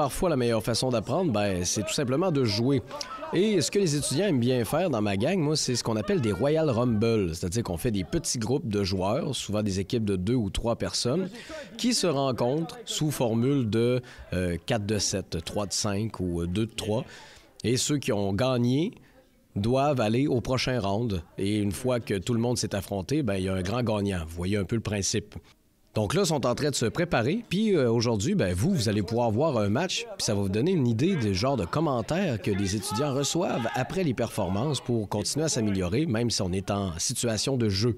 Parfois, la meilleure façon d'apprendre, c'est tout simplement de jouer. Et ce que les étudiants aiment bien faire dans ma gang, moi, c'est ce qu'on appelle des Royal Rumble. C'est-à-dire qu'on fait des petits groupes de joueurs, souvent des équipes de 2 ou 3 personnes, qui se rencontrent sous formule de 4 de 7, 3 de 5 ou 2 de 3. Et ceux qui ont gagné doivent aller au prochain round. Et une fois que tout le monde s'est affronté, il y a un grand gagnant. Vous voyez un peu le principe. Donc là, ils sont en train de se préparer. Puis aujourd'hui, vous allez pouvoir voir un match. Puis ça va vous donner une idée du genre de commentaires que les étudiants reçoivent après les performances pour continuer à s'améliorer, même si on est en situation de jeu.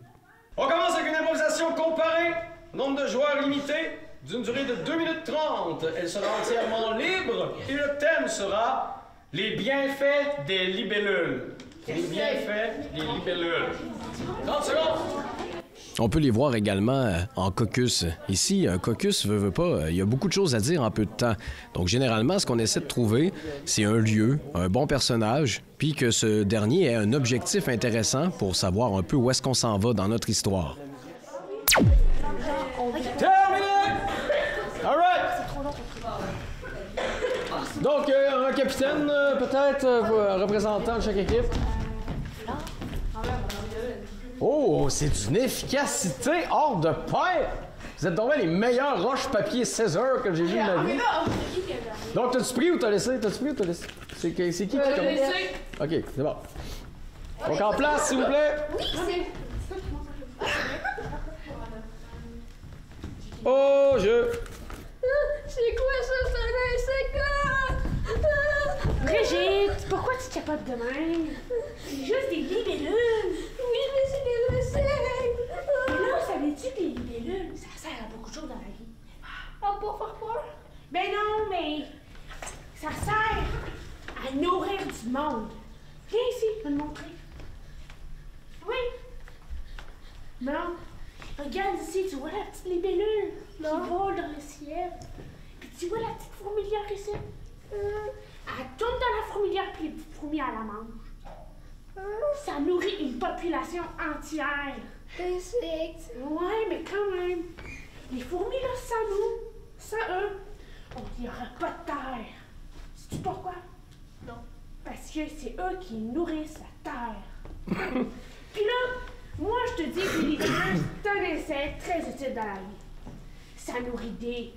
On commence avec une improvisation comparée. Nombre de joueurs limité, d'une durée de 2 minutes 30. Elle sera entièrement libre et le thème sera les bienfaits des libellules. Les bienfaits des libellules. 30 secondes. On peut les voir également en caucus. Ici, un caucus, veut pas, il y a beaucoup de choses à dire en peu de temps. Donc, généralement, ce qu'on essaie de trouver, c'est un lieu, un bon personnage, puis que ce dernier ait un objectif intéressant pour savoir un peu où est-ce qu'on s'en va dans notre histoire. Terminé! All right! Donc, un capitaine, peut-être, représentant de chaque équipe. Oh, c'est d'une efficacité hors de pair! Vous êtes tombés les meilleurs roches-papier-scissors que j'ai vu de ma vie. Donc, t'as-tu pris ou t'as laissé? C'est qui qui commence? Laissé. OK, c'est bon. Donc, en place, s'il vous plaît. Oui, c'est... Oh, je... C'est quoi ça, c'est un insecte? Brigitte, pourquoi tu capotes de même? C'est juste des libellules. Oui, mais c'est des insectes. Mais là, savais-tu que les libellules, ça sert à beaucoup de choses dans la vie? Ah, pour faire peur? Ben non, mais ça sert à nourrir du monde. Viens ici, je vais te montrer. Oui. Non. Regarde ici, tu vois la petite libellule qui vole dans le ciel. Puis tu vois la petite fourmilière ici. Elle tourne dans la fourmilière, puis les petites fourmis, elle la mange. Ça nourrit une population entière. Insectes. Ouais, mais quand même. Les fourmis, là, sans nous, sans eux, on n'y aurait pas de terre. Sais-tu pourquoi? Non. Parce que c'est eux qui nourrissent la terre. Puis là, moi, je te dis que les libellules, c'est un insecte très utile dans la vie. Ça nourrit des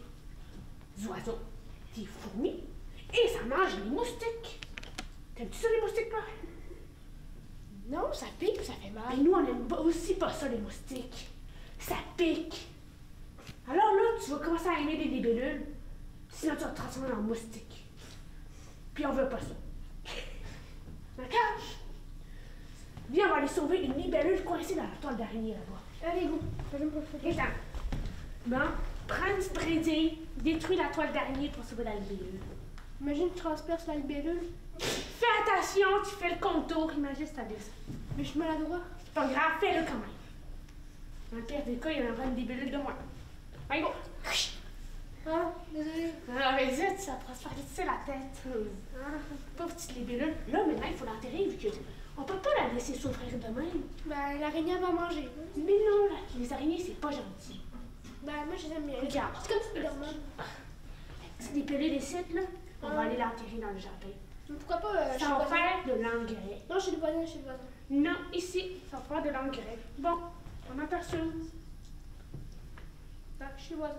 oiseaux, des fourmis, et ça mange les moustiques. T'aimes-tu ça, les moustiques, toi? Non, ça pique, ça fait mal. Mais nous, on aime aussi pas ça, les moustiques. Ça pique. Alors là, tu vas commencer à aimer les libellules, sinon tu vas te transformer en moustique. Puis on veut pas ça. D'accord? Viens, on va aller sauver une libellule coincée dans la toile d'araignée là-bas. Allez, go. Attends. Bon, prends une petite brindille, détruis la toile d'araignée pour sauver la libellule. Imagine tu transperces la libellule. Fais attention, tu fais le contour, imagine si t'as descend. Mais je suis maladroit. C'est pas grave, fais-le quand même. Dans le pire des cas, il y aura une libellule de moins. Allez, go! Ah, désolé. Alors, mais zut, ça va se faire lisser la tête. Pauvre petite libellule. Là, maintenant, il faut l'enterrer vu qu'on peut pas la laisser souffrir de même. Ben, l'araignée va manger. Mais non, là, les araignées, c'est pas gentil. Ben, moi, je les aime bien. Regarde. C'est comme Spider-Man. La petite libellule des sites, là, on va aller l'enterrer dans le jardin. Mais pourquoi pas chez Ça le va voisin? faire de l'engrais. Non, chez le voisin, chez le voisin. Non, ici, ça va faire de l'engrais. Bon, on en personne. Ben, chez le voisin.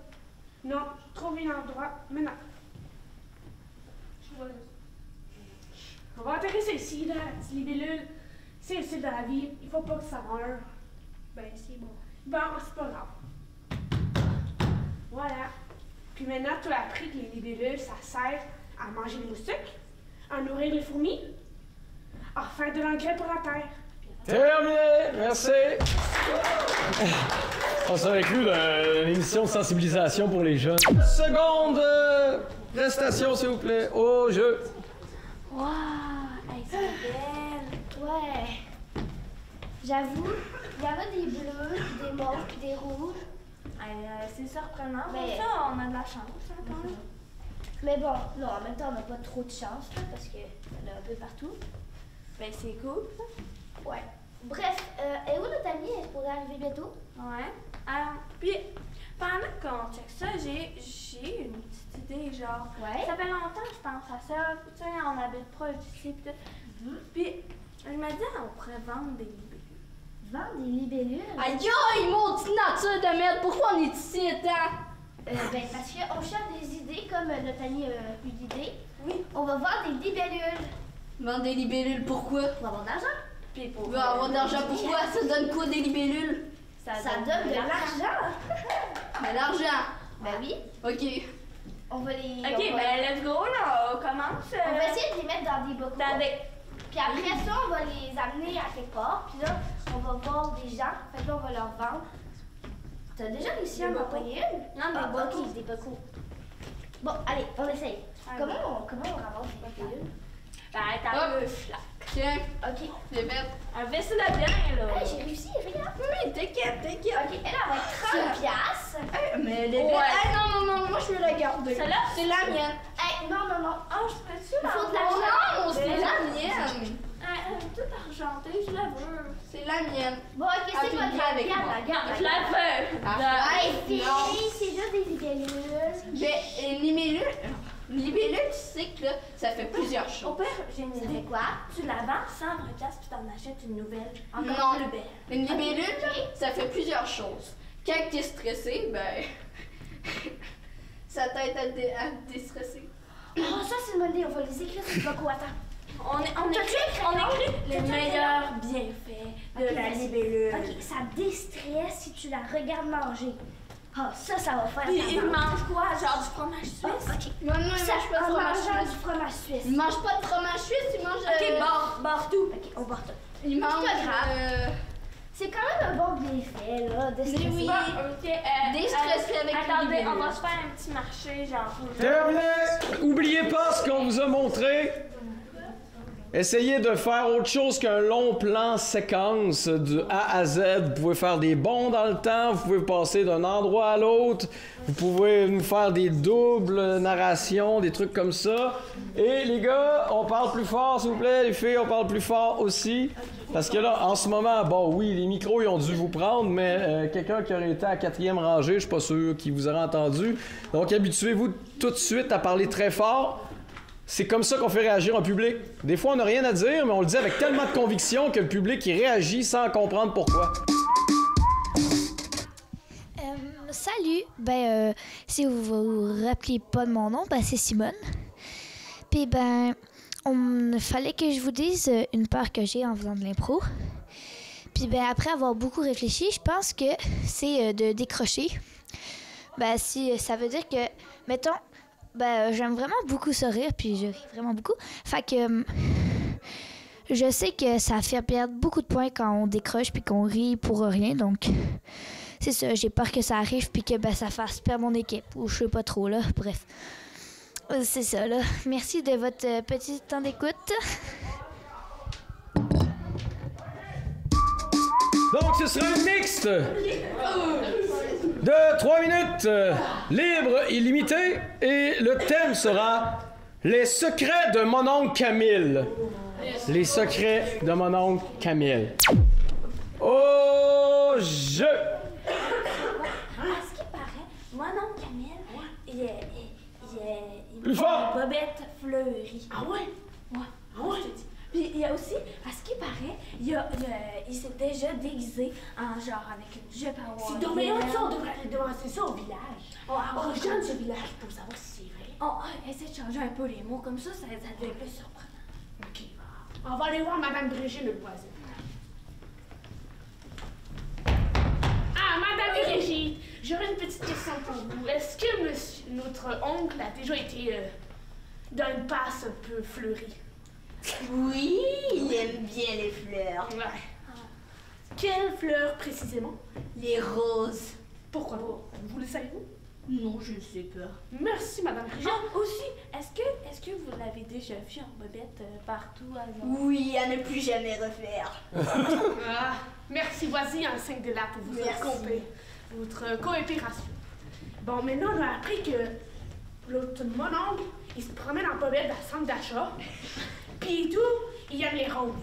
Non, trouve un endroit. Maintenant. Chez le voisin. On va enterrer celle-ci, là, la petite libellule. C'est utile dans la vie. Il faut pas que ça meure. Ben, c'est bon. Bon, c'est pas grave. Voilà. Puis maintenant, tu as appris que les libellules, ça sert à manger les moustiques, à nourrir les fourmis, à faire de l'engrais pour la terre. Terminé! Merci! On s'inclut dans l'émission de sensibilisation pour les jeunes. Seconde prestation, s'il vous plaît, au jeu. Waouh, hey, c'est belle. Ouais. J'avoue, il y en a des bleus, puis des mauves, puis des rouges. C'est surprenant. Mais Ça, on a de la chance, hein, quand même. Mais bon, là, en même temps, on n'a pas trop de chance, là, parce qu'il y en a un peu partout. Ben, c'est cool, ça. Ouais. Bref, et où notre amie, elle pourrait arriver bientôt? Ouais. Puis, pendant qu'on check ça, j'ai une petite idée, genre. Ouais. Ça fait longtemps que je pense à ça. Tu sais, on habite proche d'ici, pis tout. Puis, je me dis, on pourrait vendre des libellules. Vendre des libellules? Aïe, aïe, maudite nature de merde, pourquoi on est ici, attends? Ben, parce qu'on cherche des idées, comme notre ami a eu d'idées. Oui. On va vendre des libellules. Vendre des libellules, pourquoi? On va avoir de l'argent. Puis pour. On veut avoir de l'argent, pourquoi? Ça donne quoi des libellules? Ça donne de l'argent. De l'argent. Ben oui. Ok. On va les... Ok, on va, ben let's go, là, on commence. on va essayer de les mettre dans des bocaux. Dans des... Puis après ça, on va les amener à quelque part. Puis là, on va voir des gens. Fait que là, on va leur vendre. T'as déjà réussi à Des m'en bocaux. payer une? Non, des bocaux. Ok, des bocaux. Bon, allez, on essaye. Ah, Comment on ramasse des libellules? Ben, t'as le flac. Tiens, Ok. j'ai fait. Un vaisseau de bien, là. Hey, j'ai réussi, regarde. Oui, t'inquiète. Ok, elle va être 30 piastres. Mais les Ouais. Hey, non, moi je veux la garder. Celle-là? C'est la mienne. Hey, non. Oh, je peux-tu Il faut de l'avoir? l'argent. Non, c'est Ben, la mienne. Tout argenté, je la veux. C'est la mienne. Bon, ok, c'est Ah, pas puis grave. avec moi. Regarde. Je la veux. Arrête. Hey, Non. fille, c'est juste des libellules. Mais libellule, tu sais que là, ça fait plusieurs Au choses. pire, j'ai une Ça fait idée. quoi? Tu la vends 120 piastres puis t'en achètes une nouvelle. Encore Non. plus belle. Une libellule, Ok. ça fait plusieurs choses. Quand t'es stressé, ben. ça t'aide à te déstresser. Oh, ça, c'est une bonne idée. On va les écrire sur le bocaux. Attends. On écrit les meilleurs bienfaits de Ok, la vas-y. libellule. Ok, ça déstresse si tu la regardes manger. Ah, ça va faire Puis ta il barbe. mange quoi? Genre du fromage suisse? Ah, ok. Non, il mange Ça, pas de en fromage mangeant suisse. du fromage suisse. Il mange pas de fromage suisse, il mange. Ok, barre tout. Ok, on barre tout. Il mange. pas grave. C'est quand même un bon bienfait, là, de stresser. oui. Ok, Déstressé avec une attendez, libellule. on va se faire un petit marché, genre. Terminé! Oubliez pas ce qu'on vous a montré. Essayez de faire autre chose qu'un long plan séquence du A à Z. Vous pouvez faire des bonds dans le temps, vous pouvez passer d'un endroit à l'autre, vous pouvez nous faire des doubles narrations, des trucs comme ça. Et les gars, on parle plus fort, s'il vous plaît. Les filles, on parle plus fort aussi. Parce que là, en ce moment, bon, oui, les micros, ils ont dû vous prendre, mais quelqu'un qui aurait été à 4e rangée, je suis pas sûr qu'il vous aurait entendu. Donc, habituez-vous tout de suite à parler très fort. C'est comme ça qu'on fait réagir un public. Des fois, on n'a rien à dire, mais on le dit avec tellement de conviction que le public, il réagit sans comprendre pourquoi. Salut, si vous vous rappelez pas de mon nom, c'est Simone. Puis il fallait que je vous dise une peur que j'ai en faisant de l'impro. Puis après avoir beaucoup réfléchi, je pense que c'est de décrocher. Si ça veut dire que, mettons, j'aime vraiment beaucoup sourire, puis je ris vraiment beaucoup. Fait que je sais que ça fait perdre beaucoup de points quand on décroche puis qu'on rit pour rien, donc c'est ça, j'ai peur que ça arrive puis que ça fasse perdre mon équipe, ou je sais pas trop, là, bref. C'est ça, là. Merci de votre petit temps d'écoute. Donc, ce sera un mixte de 3 minutes, libre, illimité, et le thème sera les secrets de mon oncle Camille. Les secrets de mon oncle Camille. Au jeu! À ce qui paraît, mon oncle Camille, il Plus porte fort! une bobette fleurie. Ah ouais? Ouais. Ah ouais? Je te dis. Puis il y a aussi, à ce qui paraît, il s'est déjà déguisé en genre avec une jupe à C'est hawaïenne. dommage, ça, on devrait aller devancer ça au village. Oh, Oh, je viens de ce village pour savoir si c'est vrai. Essaie de changer un peu les mots, comme ça devient plus surprenant. Ok. On va aller voir Madame Brigitte, le voisin. Ah, Madame Brigitte, j'aurais une petite question pour vous. Est-ce que notre oncle a déjà été dans une passe un peu fleurie? Oui, il aime bien les fleurs. Ouais. Quelles fleurs précisément? Les roses. Pourquoi pas? Vous le savez-vous? Non, je ne sais pas. Merci, Madame Brigitte. Aussi, est-ce que vous l'avez déjà vu en bobette partout à genre? Oui, à ne plus jamais refaire. Ah, merci, voici un 5 $ pour vous Merci. votre coopération. Bon, maintenant, on a appris que mon oncle, il se promène en bobette dans le centre d'achat. Puis tout, il aime les roses.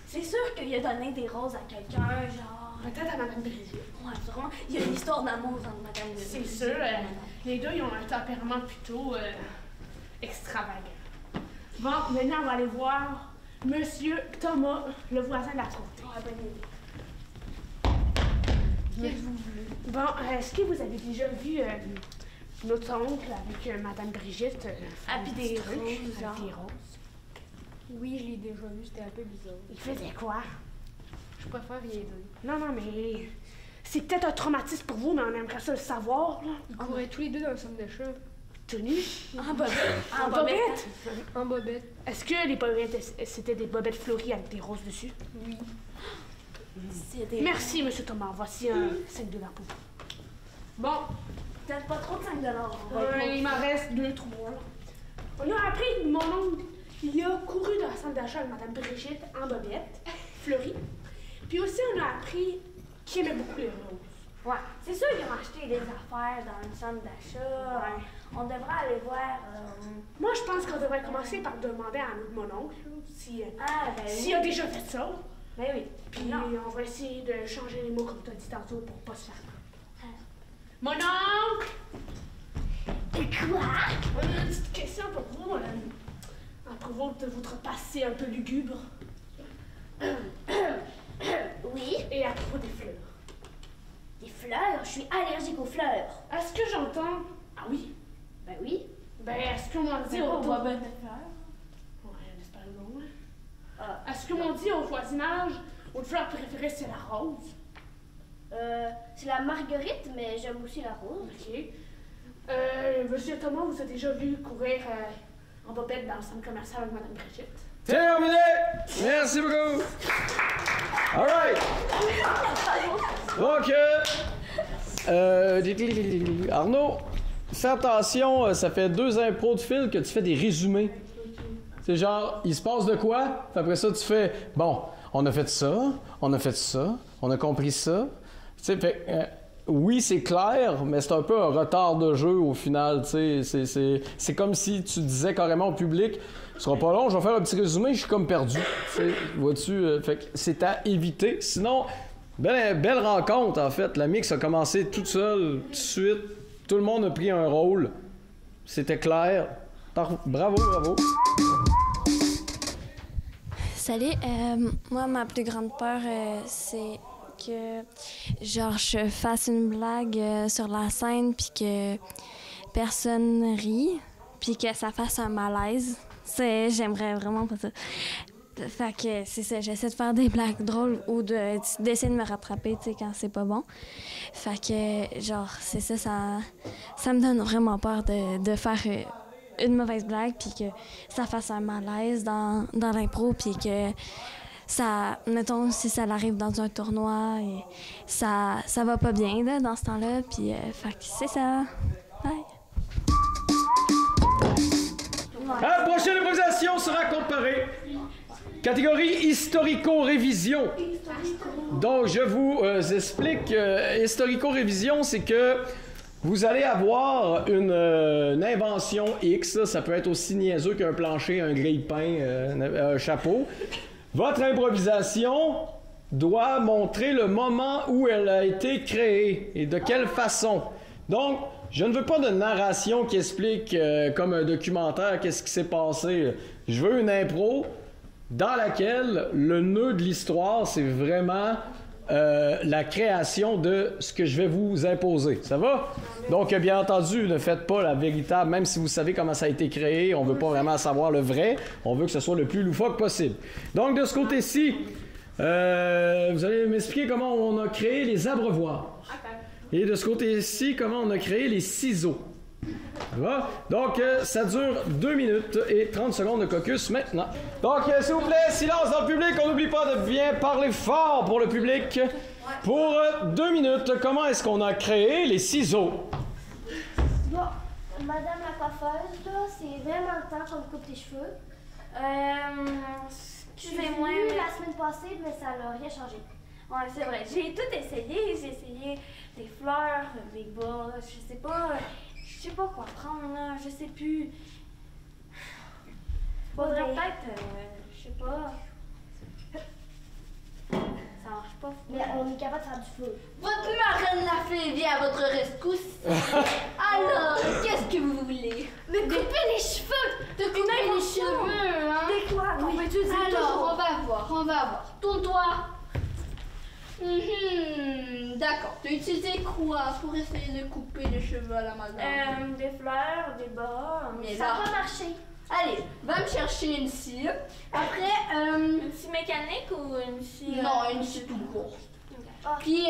C'est sûr qu'il a donné des roses à quelqu'un, genre. Peut-être à Madame Brigitte. Ouais, vraiment. Il y a une histoire d'amour entre Madame Brigitte. C'est sûr. Les deux, ils ont un tempérament plutôt extravagant. Bon, maintenant, on va aller voir Monsieur Thomas, le voisin de la côté. Ouais, bonne idée. Qu'est-ce que vous voulez? Bon, est-ce que vous avez déjà vu notre oncle avec Madame Brigitte? Ah, puis des roses, avec genre. des roses. Oui, je l'ai déjà vu, c'était un peu bizarre. Il faisait quoi? Je préfère rien dire. Non, mais c'est peut-être un traumatisme pour vous, mais on aimerait ça le savoir, là. Ils couraient tous les deux dans le centre de chat. Tenus? En bobette. En bobette? En bobette. Est-ce que les bobettes, c'était des bobettes fleuries avec des roses dessus? Oui. C'est des... Merci, Monsieur Thomas. Voici un 5 $ pour vous. Bon, Peut-être pas trop de 5 $. il m'en reste 2, 3. On a appris que mon oncle, il a couru dans la salle d'achat avec Madame Brigitte en bobette, fleurie. Puis aussi, on a appris qu'il aimait beaucoup les roses. Ouais, c'est sûr qu'ils ont acheté des affaires dans le centre d'achat. Ouais. On devrait aller voir... Moi, je pense qu'on devrait commencer par demander à mon oncle si, Ah, ben s'il a déjà fait ça. Ben oui. Puis Non. on va essayer de changer les mots comme tu as dit tantôt pour pas se faire prendre. Mon oncle! Et quoi? On a une petite question pour vous, à propos de votre passé un peu lugubre. Oui? Et à propos des fleurs. Des fleurs? Je suis allergique aux fleurs. Est-ce que j'entends... Ah oui? Ben oui. Ben, est-ce qu'on m'a dit au autour... bobette de fleurs. Ouais, j'espère que non. Hein. Ah. Est-ce qu'on dit au voisinage, votre fleur préférée, c'est la rose? C'est la marguerite, mais j'aime aussi la rose. OK. Monsieur Thomas, vous avez déjà vu courir en bobette dans le centre commercial avec Madame Brigitte? Terminé! Merci beaucoup! All right! Donc, Arnaud, fais attention, ça fait 2 impros de fil que tu fais des résumés. C'est genre, il se passe de quoi? Puis après ça, tu fais, bon, on a fait ça, on a fait ça, on a compris ça. Tu sais, fait, oui, c'est clair, mais c'est un peu un retard de jeu au final. Tu sais, c'est comme si tu disais carrément au public, ce sera pas long, je vais faire un petit résumé, je suis comme perdu. Tu sais, vois-tu? Fait que c'est à éviter. Sinon, belle rencontre en fait. La mix a commencé toute seule, tout de suite. Tout le monde a pris un rôle. C'était clair. Bravo, bravo. Salut, moi ma plus grande peur c'est que genre je fasse une blague sur la scène puis que personne rit puis que ça fasse un malaise. J'aimerais vraiment pas ça. Fait que c'est ça, j'essaie de faire des blagues drôles ou d'essayer de me rattraper, tu sais, quand c'est pas bon. Fait que genre c'est ça, ça me donne vraiment peur de faire une mauvaise blague puis que ça fasse un malaise dans l'impro puis que ça, mettons, si ça arrive dans un tournoi et ça va pas bien là, dans ce temps-là puis fait que c'est ça. Bye. La prochaine improvisation sera comparée. Catégorie historico-révision. Donc, je vous explique. Historico-révision, c'est que vous allez avoir une invention X. Là, ça peut être aussi niaiseux qu'un plancher, un grille-pain, un chapeau. Votre improvisation doit montrer le moment où elle a été créée et de quelle façon. Donc, je ne veux pas de narration qui explique comme un documentaire qu'est-ce qui s'est passé. Je veux une impro dans laquelle le nœud de l'histoire, c'est vraiment la création de ce que je vais vous imposer. Ça va? Donc, bien entendu, ne faites pas la véritable, même si vous savez comment ça a été créé, on ne veut pas vraiment savoir le vrai, on veut que ce soit le plus loufoque possible. Donc, de ce côté-ci, vous allez m'expliquer comment on a créé les abreuvoirs. Et de ce côté-ci, comment on a créé les ciseaux. Ça va? Donc, ça dure 2 minutes et 30 secondes de caucus maintenant. Donc, s'il vous plaît, silence dans le public. On n'oublie pas de bien parler fort pour le public. Pour 2 minutes, comment est-ce qu'on a créé les ciseaux? Bon, Madame la coiffeuse, là, c'est vraiment le temps qu'on me coupe les cheveux. Excusez-moi, J'ai vu mais... la semaine passée, mais ça n'a rien changé. Ouais, c'est vrai. J'ai tout essayé. J'ai essayé des fleurs, des bas, je sais pas quoi prendre, là. Je sais plus. Faudrait Ouais. peut-être, je sais pas. Ça ça marche pas. Mais on est capable de faire du feu. Votre marraine la fée vient à votre rescousse. Alors, qu'est-ce que vous voulez? Mais couper les cheveux! De couper les cheveux, hein? Des quoi? Oui. Alors, on va voir. Tourne-toi. D'accord. Tu as utilisé quoi pour essayer de couper les cheveux à la madame? Des fleurs, des bas. Mais Ça là, va marcher. allez, va me chercher une scie. Après, Une scie mécanique ou une scie... non, une scie tout court. Ok. Puis,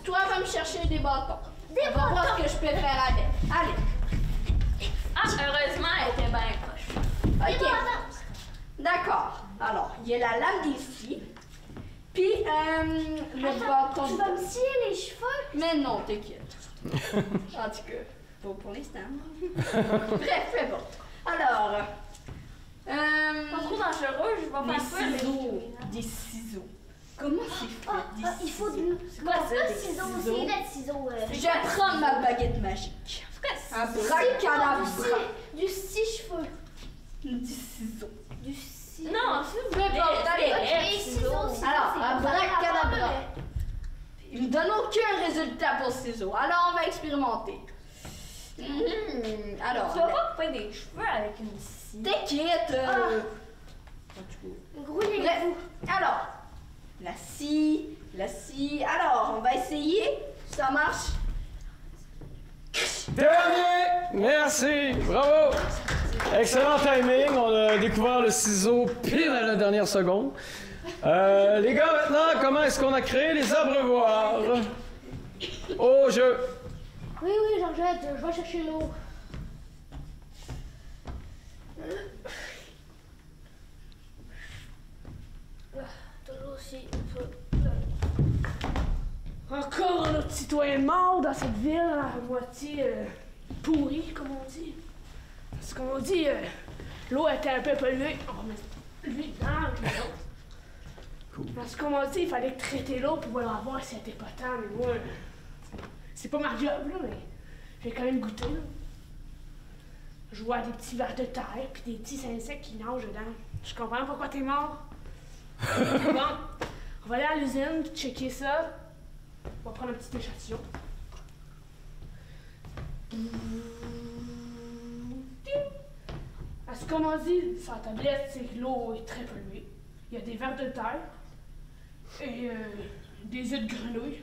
toi, va me chercher des bâtons. On va voir ce que je peux faire avec. Allez. Ah, heureusement, elle était bien proche. Ok. D'accord. Alors, il y a la lame des scies. Puis, le bâton. Tu vas me scier les cheveux? Mais non, t'inquiète. En tout cas, pas pour l'instant. Bref, c'est bon. Alors, Pas trop dangereux, je vais des faire peur. ciseaux. Des ciseaux. Comment c'est fait? Des Il faut ciseaux? du... C'est quoi ça, des ciseaux? ciseaux? C'est des ciseaux. Je vais prendre ma baguette magique. Abracadabra. Du scie-cheveux. Du ciseau. Du scie... Non, c'est Peu importe, allez. Les ciseaux, Alors, abracadabra. Il me donne aucun résultat pour ce ciseau. Alors, on va expérimenter. Alors, Tu vas pas couper des cheveux avec une scie. t'inquiète. Grouillez Bref. vous. Alors, la scie. Alors, on va essayer. Ça marche. Terminé! Merci! Bravo! Excellent timing. On a découvert le ciseau pile à la dernière seconde. Les gars, maintenant, comment est-ce qu'on a créé les abreuvoirs? Au jeu! Oui, Georgette, je vais chercher l'eau. Toujours aussi. Encore un autre citoyen mort dans cette ville, à moitié pourrie, comme on dit. Parce qu'on dit, l'eau était un peu polluée. On met lui dedans avec les autres. Cool. Parce qu'on m'a dit, il fallait traiter l'eau pour voir si elle était potable. Mais moi, c'est pas ma job, là, mais j'ai quand même goûté, là. Je vois des petits vers de terre, puis des petits insectes qui nagent dedans. Je comprends pourquoi t'es mort. Bon, on va aller à l'usine, checker ça. On va prendre un petit échantillon. À ce qu'on m'a dit sur la tablette, c'est que l'eau est très polluée. Il y a des vers de terre et des œufs de grenouille.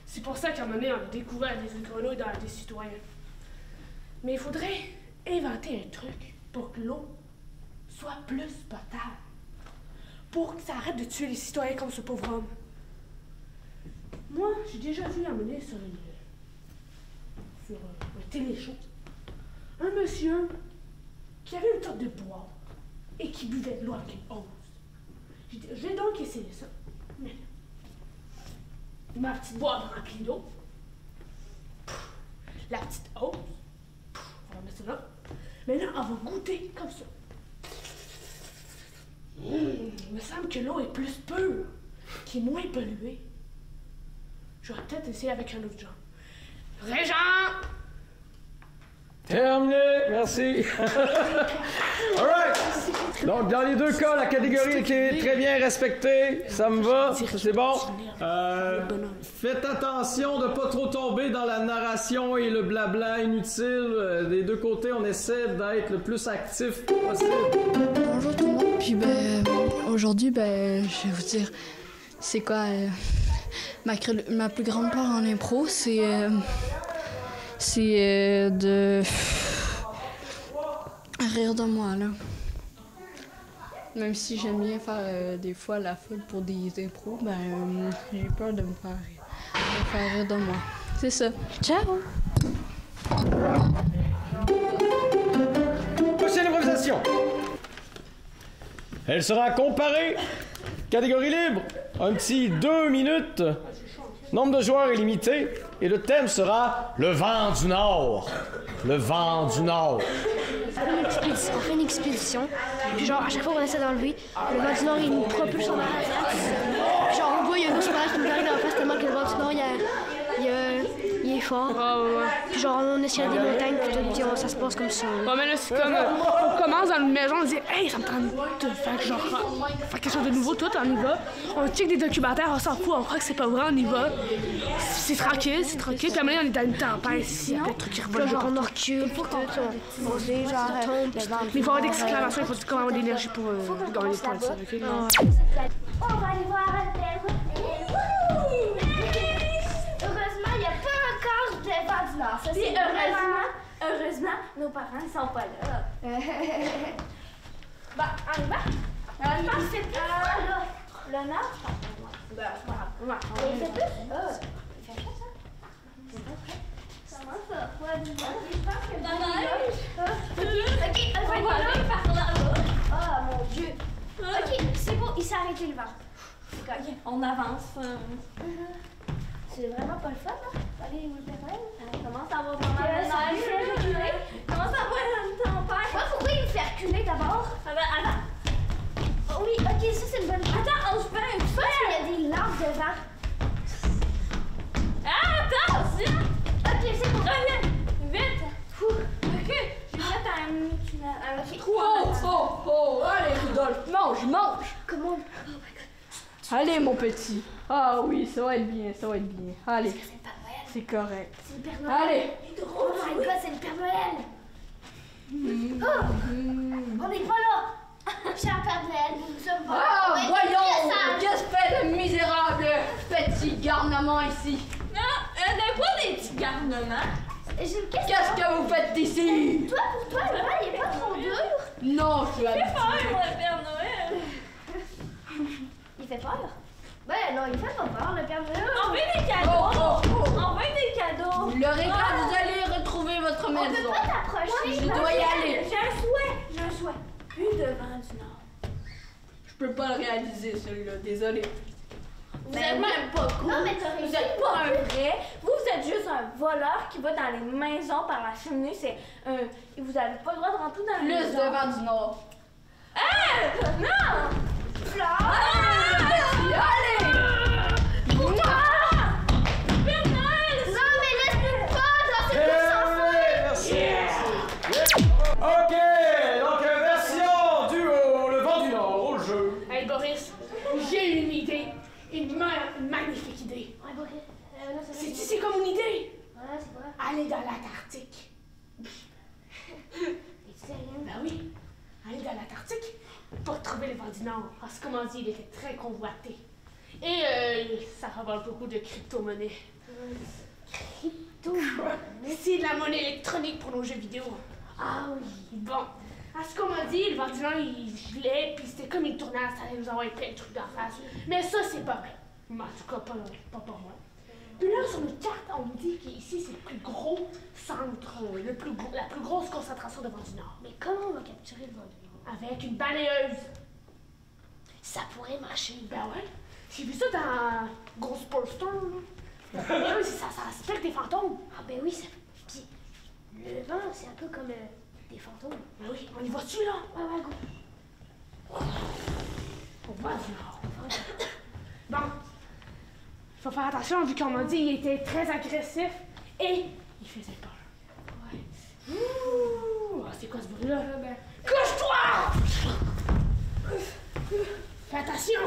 C'est pour ça qu'à un moment donné, on a découvert des œufs de grenouille dans des citoyens. Mais il faudrait inventer un truc pour que l'eau soit plus potable. Pour que ça arrête de tuer les citoyens comme ce pauvre homme. Moi, j'ai déjà vu un moment donné sur un télé-show un monsieur qui avait une sorte de boîte et qui buvait de l'eau avec une hausse. J'ai dit, je vais donc essayer ça. Mais ma petite boîte remplie d'eau. La petite hausse. On va mettre ça là. Mais là, on va goûter comme ça. Il me semble que l'eau est plus pure, qui est moins polluée. J'aurais peut-être essayé avec un autre genre. Régent! Terminé! Merci! Alright! Donc, dans les deux cas, la catégorie était très bien respectée. Ça me va. C'est bon. Faites attention de ne pas trop tomber dans la narration et le blabla inutile. Des deux côtés, on essaie d'être le plus actif possible. Bonjour tout le monde. Puis aujourd'hui, je vais vous dire c'est quoi ma plus grande peur en impro, c'est de rire de moi, là. Même si j'aime bien faire des fois la folle pour des impros, j'ai peur de me faire rire de moi. C'est ça. Ciao! Prochaine improvisation. Elle sera comparée. Catégorie libre. Un petit 2 minutes. Nombre de joueurs est limité. Et le thème sera le vent du Nord. Le vent du Nord. On fait une expédition. Genre, à chaque fois qu'on essaie d'enlever, le vent du Nord, il nous propulse en arrière. Genre, on voit, il y a un ours polaire qui nous arrive dans la face tellement que le vent du Nord, il est char. Puis genre, on escalade des montagnes, puis ça se passe comme ça. Ouais, mais là, c'est comme. On commence dans une maison, on dit, hey, ça me tente de faire genre. Faire quelque chose de nouveau, tout, on y va. On check des documentaires, on s'en fout, on croit que c'est pas vrai, on y va. C'est tranquille, c'est tranquille. Puis à un moment donné, on est dans une tempête, il y a plein de trucs qui revolent. Genre, on recule, tout, on sait, genre, tombe. Mais il faut avoir des exclamations, il faut comme avoir de l'énergie pour gagner des points de ça, ok? On va aller voir Albert. Heureusement, il n'y a pas encore de vent du Nord. Ça, Puis c'est heureusement, nos parents ne sont pas là. Bon, on y va? Je pense que c'est plus froid, là. Le Nord, Ben, c'est pas grave. Il fait plus? Il fait chaud, ça? C'est pas vrai. Comment ça? Ouais, je pense que dans la neige. OK, on va aller par là-bas. Ah, mon Dieu. OK, c'est beau, il s'est arrêté le vent. OK, on avance. C'est vraiment pas le fun, hein? Aller où le Père Noël? Comment ça va vraiment le neige? fait reculer. Comment ça va ton père? Pourquoi il me fait reculer d'abord? Attends. Oh, oui, OK, ça c'est une bonne idée. Attends, on se fait un Je pense qu'il y a des lampes de vent. Attention! OK, c'est bon. Reviens! Vite! OK, j'ai fait un petit trou. Oh! Allez, Rudolph, mange! Comment? Allez, mon petit. Ah oui, ça va être bien. Allez, C'est le Père Noël. c'est correct. C'est le Père Noël. Allez! Oh my God, c'est le Père Noël. Oh, on n'est pas là. Cher Père Noël, nous sommes pas là. Ah, Ouais, voyons! très sage. Qu'est-ce que fait le misérable petit garnement ici? Non, on n'a pas des petits garnements. Qu'est-ce que vous faites ici? Toi, pour toi, le vent, il est pas trop dur. Non, je suis Fais habitué. peur, le Père Noël. Il fait peur. Ben non, il fait pas peur, le Père Noël. On veut des cadeaux. On veut des cadeaux. Vous l'aurez quand vous allez retrouver votre On peut maison. pas t'approcher. Je dois y aller. J'ai un souhait. Plus de vent du Nord. Je peux pas le réaliser, celui-là. Désolé. Vous êtes même pas cool. Non, mais t'as Vous réussi. êtes pas un vrai. Vous êtes juste un voleur qui va dans les maisons par la cheminée. Et vous avez pas le droit de rentrer dans les Plus maisons. de vent du Nord. Non! Allez! Père Noël! Non, mais laisse-nous pas dans cette Merci. OK, donc version du Le Vent du Nord au jeu. Hey, Boris, j'ai une idée. Une magnifique idée. Ouais, Boris. Non, C'est comme une idée. Ouais, c'est quoi? Aller dans l'Antarctique. T'es sérieux? Ben oui, aller dans l'Antarctique pour trouver le vent du Nord. Parce que, comment dire, il était très convoité. Et ça ravale beaucoup de crypto-monnaies. C'est de la monnaie électronique pour nos jeux vidéo. Ah oui. Bon, à ce qu'on m'a dit, le vent du Nord, il gelait, puis c'était comme une tournade, ça allait nous envoyer plein de trucs d'en face. Mais ça, c'est pas vrai. Mais en tout cas, pas pour moi. Puis là, sur notre carte, on me dit qu'ici, c'est le plus gros centre, la plus grosse concentration de vent du Nord. Mais comment on va capturer le vent du Nord? Avec une balayeuse. Ça pourrait marcher. Ben ouais. J'ai vu ça dans Ghost Poster, là. La balayeuse, ça respecte des fantômes. Ah ben oui, ça... Puis le vent, c'est un peu comme des fantômes. Ben oui, on y va-tu, là? Ouais, go. Au vent du Nord. Bon. Il faut faire attention, vu qu'on m'a dit qu'il était très agressif et il faisait peur. Ouais. Ouh, c'est quoi ce bruit-là? Couche-toi! Fais attention!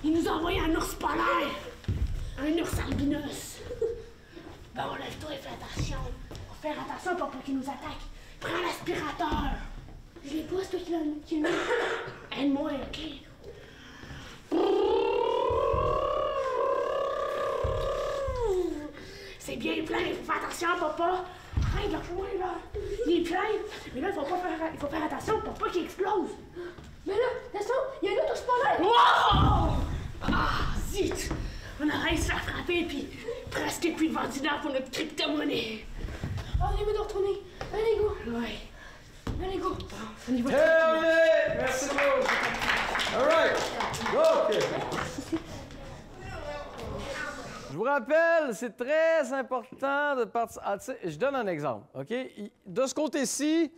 Il nous a envoyé un ours polaire! Un ours albinos! Bon, lève-toi et fais attention! Faut faire attention pour pas qu'il nous attaque! Prends l'aspirateur! Je l'ai pas, c'est toi qui l'as mis. Aide-moi, ok? C'est bien plein, il faut faire attention, papa! Arrête, lâche-moi, là! Il est plein! Mais là, il faut faire attention pour pas qu'il explose! Mais là, Gaston, il y a un autre ours polaire! Wow! Ah, zut! On a réussi à frapper, puis presque plus de vent du Nord pour notre crypto-monnaie! Oh, il est mieux de retourner! Allez, go! Ouais. Allez, go! On y va. Terminé! Merci beaucoup. All right. OK. Je vous rappelle, c'est très important de partir. Ah, je donne un exemple, OK? De ce côté-ci,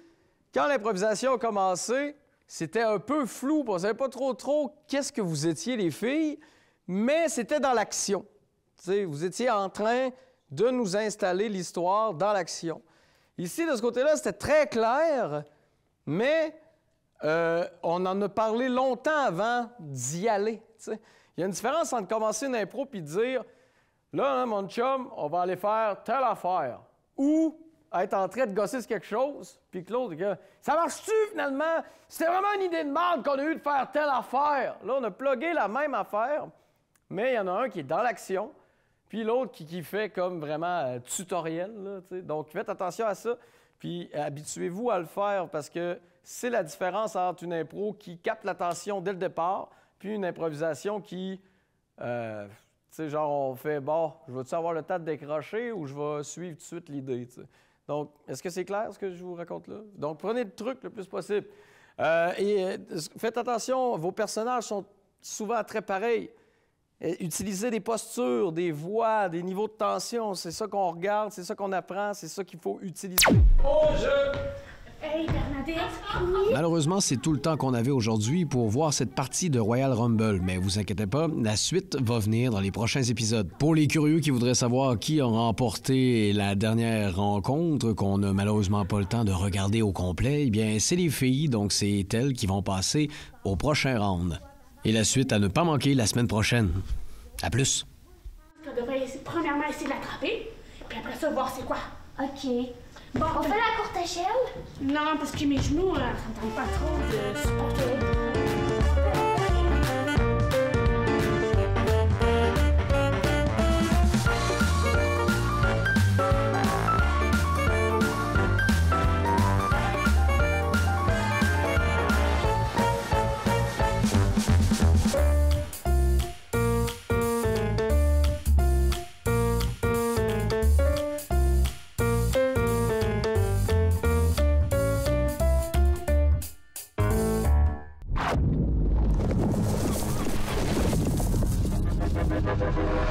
quand l'improvisation a commencé, c'était un peu flou, on ne savait pas trop qu'est-ce que vous étiez, les filles, mais c'était dans l'action. Vous étiez en train de nous installer l'histoire dans l'action. Ici, de ce côté-là, c'était très clair, mais on en a parlé longtemps avant d'y aller. T'sais. Il y a une différence entre commencer une impro et dire « Là, hein, mon chum, on va aller faire telle affaire. » Ou être en train de gosser sur quelque chose, puis que l'autre, ça marche-tu finalement? C'était vraiment une idée de merde qu'on a eu de faire telle affaire. Là, on a plugué la même affaire, mais il y en a un qui est dans l'action, puis l'autre qui fait comme vraiment tutoriel. Là, t'sais. Donc, faites attention à ça, puis habituez-vous à le faire parce que c'est la différence entre une impro qui capte l'attention dès le départ, puis une improvisation qui, tu sais, genre, on fait, bon, je vais-tu avoir le temps de décrocher ou je vais suivre tout de suite l'idée, tu sais. Donc, est-ce que c'est clair ce que je vous raconte là? Donc, prenez le truc le plus possible. Faites attention, vos personnages sont souvent très pareils. Utilisez des postures, des voix, des niveaux de tension. C'est ça qu'on regarde, c'est ça qu'on apprend, c'est ça qu'il faut utiliser. Au jeu! Hey, Bernadette! Malheureusement, c'est tout le temps qu'on avait aujourd'hui pour voir cette partie de Royal Rumble. Mais vous inquiétez pas, la suite va venir dans les prochains épisodes. Pour les curieux qui voudraient savoir qui a remporté la dernière rencontre, qu'on n'a malheureusement pas le temps de regarder au complet, eh bien, c'est les filles, donc c'est elles qui vont passer au prochain round. Et la suite à ne pas manquer la semaine prochaine. À plus! On devrait premièrement essayer de l'attraper, puis après ça, voir c'est quoi. OK. Bon, On fait la courte échelle? Non, parce que mes genoux, ça me tente pas trop de supporter. Thank you.